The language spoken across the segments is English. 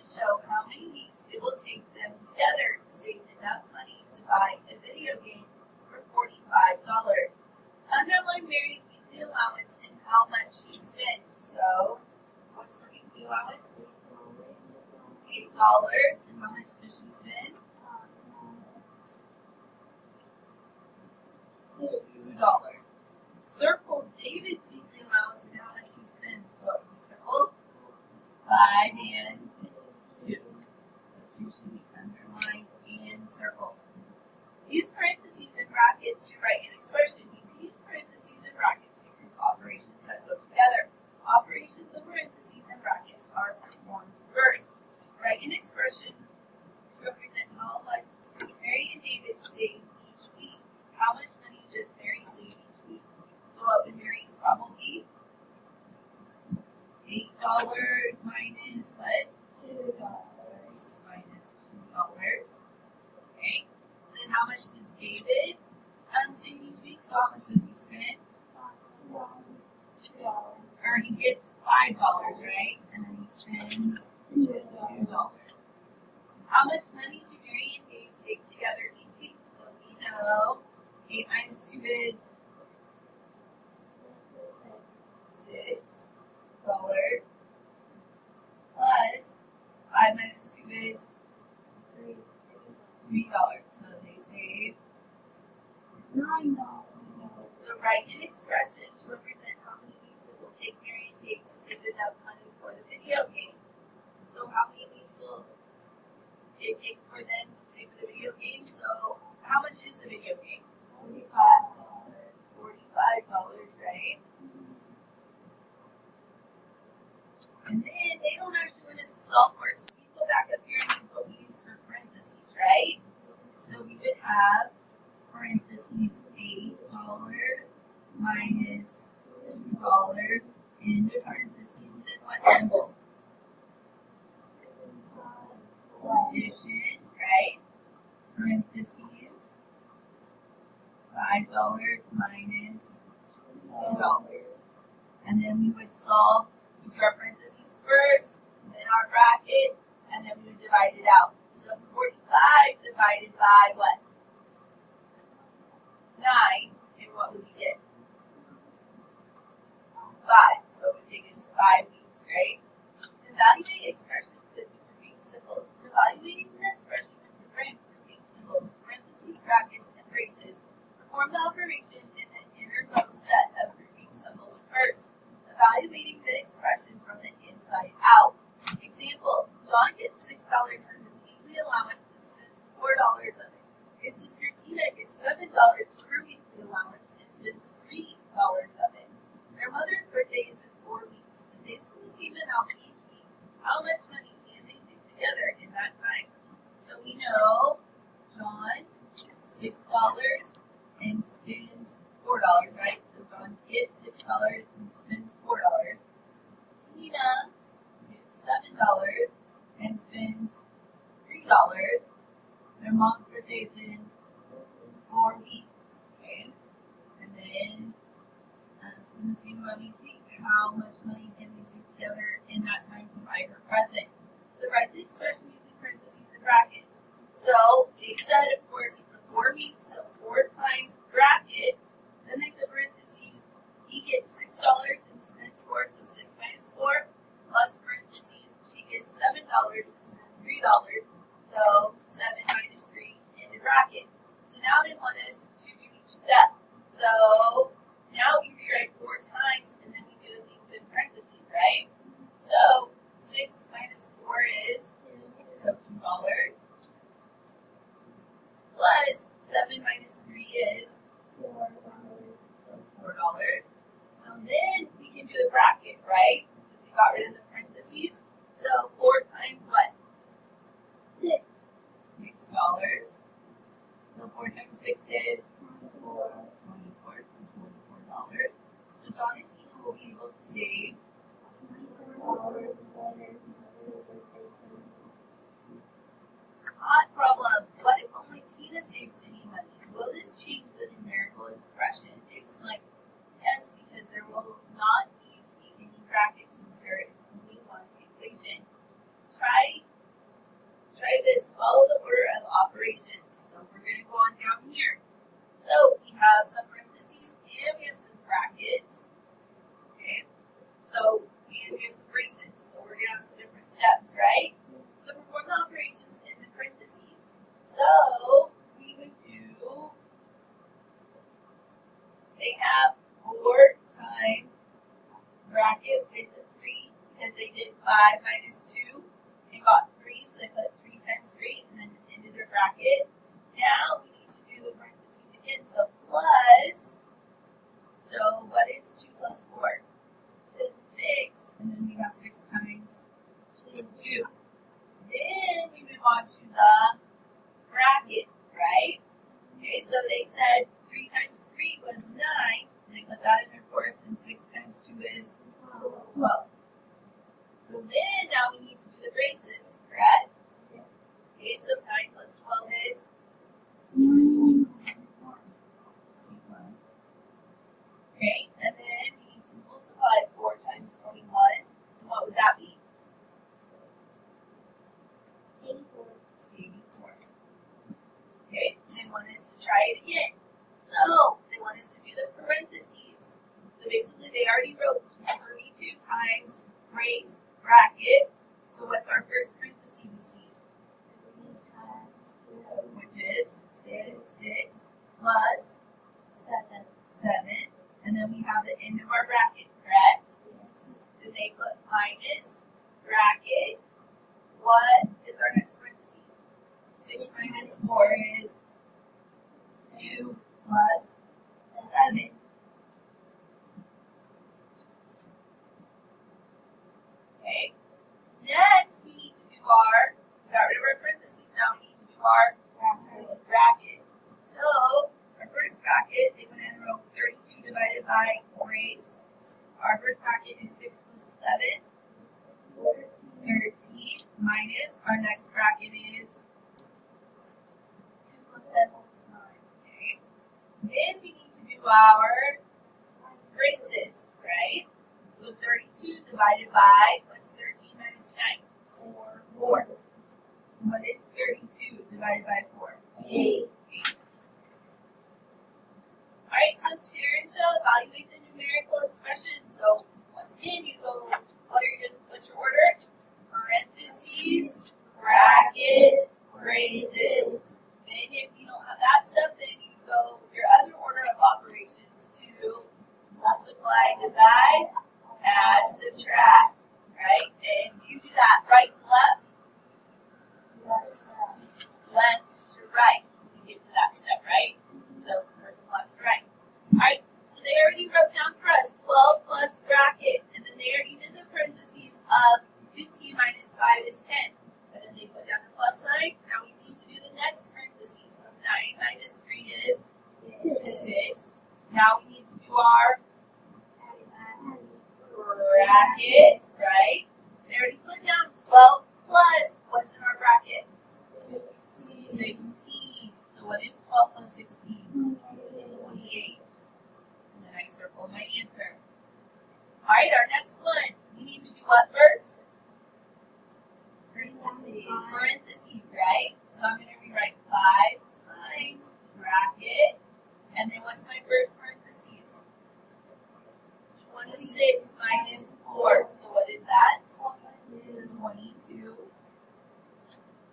show how many weeks it will take them together to save enough money to buy a video game for $45. Underline Mary's weekly allowance and how much she spent. So, what's her weekly allowance? $8. And how much does she spend? $2. Circle David's weekly allowance and how much he spends. So, circle 5 and 2. So 2 should be underlined and circled. Use parentheses and brackets to write an expression. You can use parentheses and brackets to group operations that go together. Operations of parentheses and brackets are performed first. Write an expression to represent how much Mary and David save each week. How much money does Mary save each week? So what would Mary's problem be? $8 minus what? $2 minus $2. Okay. Then how much does David save each week? So how much does he spend? $2. Or he gets $5, right? And then he spends $2. How much money do Mary and Dave save together each week? So we know 8 minus 2 is $6. Plus 5 minus 2 is $3. So they save $9. So write an expression to represent how many weeks it will take Mary and Dave to save enough money for the video game. So how many weeks will it take for them to save for the video game? So how much is the video game? $45. $45, right? And then they don't actually want us to solve for it. So we go back up here and use what we use for parentheses, right? So we would have parentheses $8 minus $2 into parentheses and what symbol? Addition, right? Parentheses $5 minus $2. And then we would solve with our parentheses first, then our bracket, and then we would divide it out. So 45 divided by what? 9, and what would we get? 5. So it would take us 5 weeks, right? Evaluate expressions with grouping symbols. Evaluating an expression with different grouping symbols, parentheses, brackets, and braces. Perform the operation in the innermost set of grouping symbols first. Evaluating the expression from the inside out. Example, John gets $6 from his weekly allowance and spends $4 of it. His sister Tina gets $7 for her weekly allowance and spends $3 of it. Their mother's birthday is in 4 weeks, and they spend the same amount each week. How much money can they save together in that time? So we know John gets $6 and spends $4, right? So John gets $6 and spends $4. Tina gets $7 and spends $3. Their mom's birthday is in 4 weeks, okay? And then in the same amount each week, how much money can they save together in that time to buy her present? So write the expression using parentheses and brackets. So they said, of course, for 4 weeks, so 4 times bracket, then make the parentheses. He gets $6 and spends 4, so 6 minus 4, plus parentheses. She gets $7 and spends $3, so 7 minus 3 in the bracket. So now they want us to do each step. So now we rewrite 4 times, and then we do the things in parentheses, right? So 6 minus 4 is $2. Plus 7 minus 3 is $4. So $4. So then we can do the bracket, right? Because we got rid of the parentheses. So 4 times what? 6. $6. So 4 times 6 is 24. $24. So John and Tina will be able to save $24. Hot problem. What if only Tina saves any money? Will this change the numerical expression? Explain. Yes, because there will not need to be any brackets since there is only one equation. Try try this. Follow the order of operations. So we're going to go on down here. So we have some parentheses and we have some brackets. Okay. So we have some braces. So we're going to have some different steps, right? So perform the operations in the parentheses. So we would do, they have 4 times bracket with a 3 because they did 5 minus 2 and got 3, so they put 3 times 3 and then ended their bracket. Now we need to do the parentheses again. So plus, so what is 2 plus 4? 6, and then we have 6 times 2. Then we move on to the bracket, right? Okay, so they said 3 times 3 was 9, so they put that in their course, and 6 times 2 is 12. So then now we need to do the braces, correct? Okay, so 9 plus 12 is 21. Okay, and then we need to multiply 4 times 21. And what would that be? 84. Okay, they want us to try it again. So they want us to do the parentheses. So basically they already wrote 32 times brace bracket. So what's our first parentheses we see? 3 times 2, which is 6 plus 7. And then we have the end of our bracket, correct? Yes. Then they put minus bracket. What is our next parentheses? 6 minus 4 is 2 plus 7. Okay. Next, we need to do our, we got rid of our parentheses, now we need to do our bracket. So, our first bracket, they went in and wrote 32 divided by 4/8. Our first bracket is 6 plus 7. 13 minus, our next bracket is 2 plus 7, 9. Okay. Then we need to do our braces, right? So 32 divided by, what's 13 minus 9? 4. What is 32 divided by 4? 8. Alright, so Sharon shall evaluate the numerical expression. So once again, you go, what's your order? Parentheses, bracket, braces. And if you don't have that stuff, then you go with your other order of operations to multiply, divide, add, subtract, right? And you do that right to left, left to right. You get to that step, right? So from left to right. Alright, so they already wrote down for us 12 plus bracket, and then they already did the parentheses of 15 minus 5 is 10. And then they put down the plus sign. Now we need to do the next parentheses. So 9 minus 3 is 6. Now we need to do our bracket, right? They already put down 12 plus, what's in our bracket? 16. So what is 12 plus 16? 28. And then I circle my answer. Alright, our next one. We need to do what first? Parentheses, right? So I'm going to rewrite 5 times bracket. And then what's my first parentheses? 26 minus 4. So what is that? 22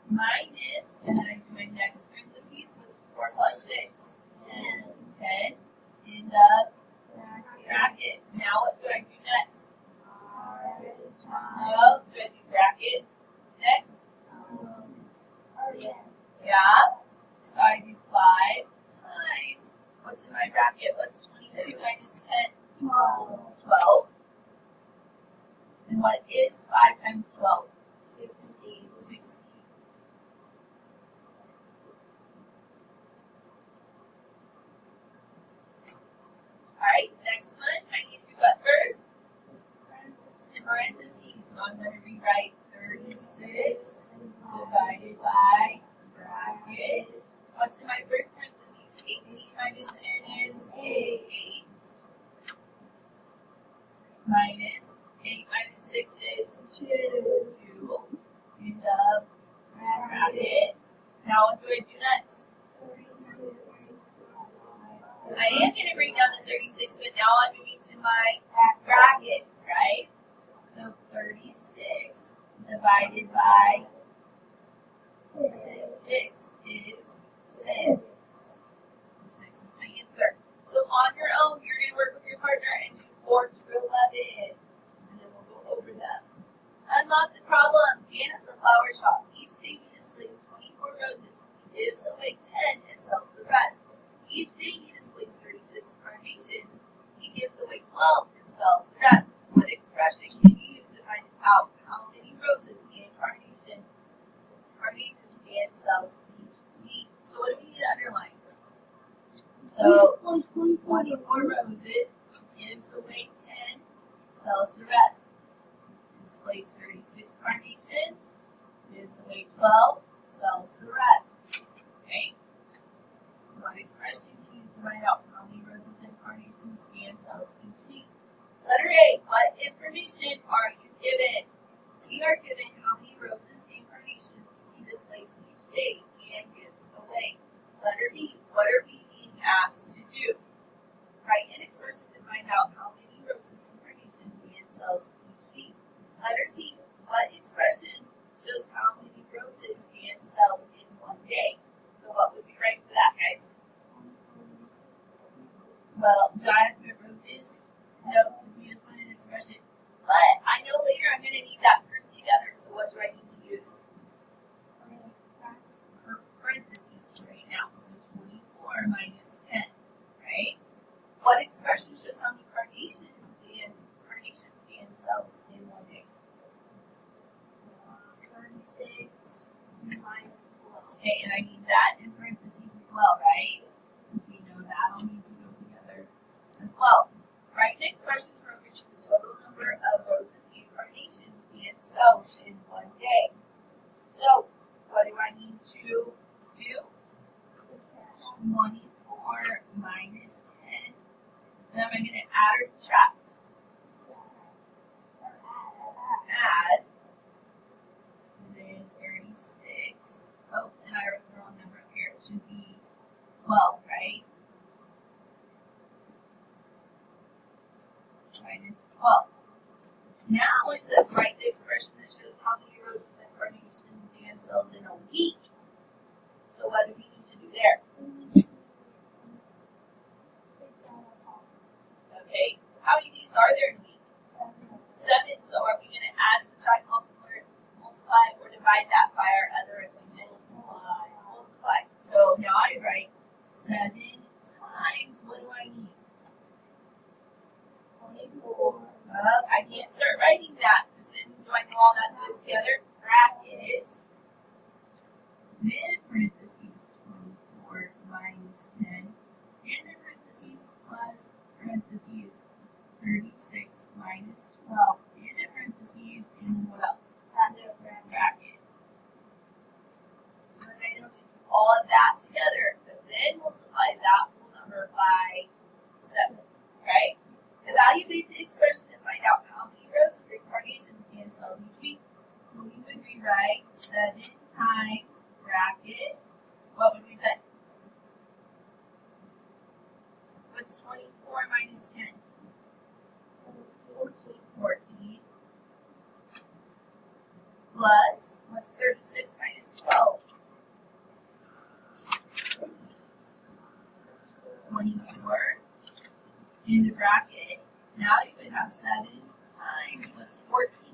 minus, and then I do my next parentheses, what's 4 plus 6? 10. 10 in the bracket. Now what do I do next? Oh, do I do bracket? Next? Yeah. So I do 5 times, what's in my bracket? What's 22 minus 10? 12. And what is 5 times 12? 60. Alright, next one, I need to do what first? Parentheses. So I'm going to rewrite 36 divided by bracket. What's in my first parentheses? 18 minus 10 is 8. Minus 8 minus 6 is 2. my bracket, right? So 36 divided by 6 is 6. 6 is my answer. So on your own, you're going to work with your partner and do 4 through 11. And then we'll go over them. Unlock the problem. Dan at the flower shop. Each day he displays 24 roses. He gives away 10 and sells the rest. Each day he displays 36 carnations. He gives away 12 and sells the rest. What expression can you use to find out how many roses and carnations Dan sells each week? So what do we need to underline? So 24 roses, gives away 10, sells the rest. Displays 36 carnations, gives away 12, sells the rest. Okay? What expression can you use to find out how many roses and carnations Dan sells each week? Letter A, what information are you given? We are given how many roses and carnations he displays each day and gives away. Letter B, what are we being asked to do? Write an expression to find out how many roses and carnations Dan sells each week. Letter C, what expression shows how many roses Dan sells in one day? So what would we write for that, guys? Well, do I have to put roses? No, because we just put an expression. But I know later I'm going to need that group together, so what do I need to use? Parentheses right now. So 24 minus 10, right? What expression shows how many carnations Dan sells in one day? 36 minus 12. Okay, and I need that in parentheses as well, right? We know that'll need to go together as well. Write an expression to reach the total number of roses and carnations Dan sells in one day. So, what do I need to do? 24 minus 10. Then am I going to add or subtract? Add. And then 36. Oh, and I wrote the wrong number up here. It should be 12, right? Minus 12. Now it says write the expression that shows how many roses and carnations Dan sells in a week. So what do we need to do there? Okay. How many days are there in a week? 7. So are we going to add, subtract, multiply, or divide that by our other equation? Multiply. So now I write 7 times, what do I need? 24. I can't start writing that. Then do I know all that goes together? Bracket. Then parentheses 24 minus 10. And then parentheses plus parentheses 36 minus 12. And then parentheses, and then what else? Bracket. So then I know to do all of that together. But then multiply that whole number by 7. Right? Evaluate the expression and find out how many roses and carnations Dan sells each week. So we would rewrite 7 times bracket. What would we put? What's 24 minus 10? 14. Plus, what's 36 minus 12? 24. In the bracket. Now you would have 7 times what's 14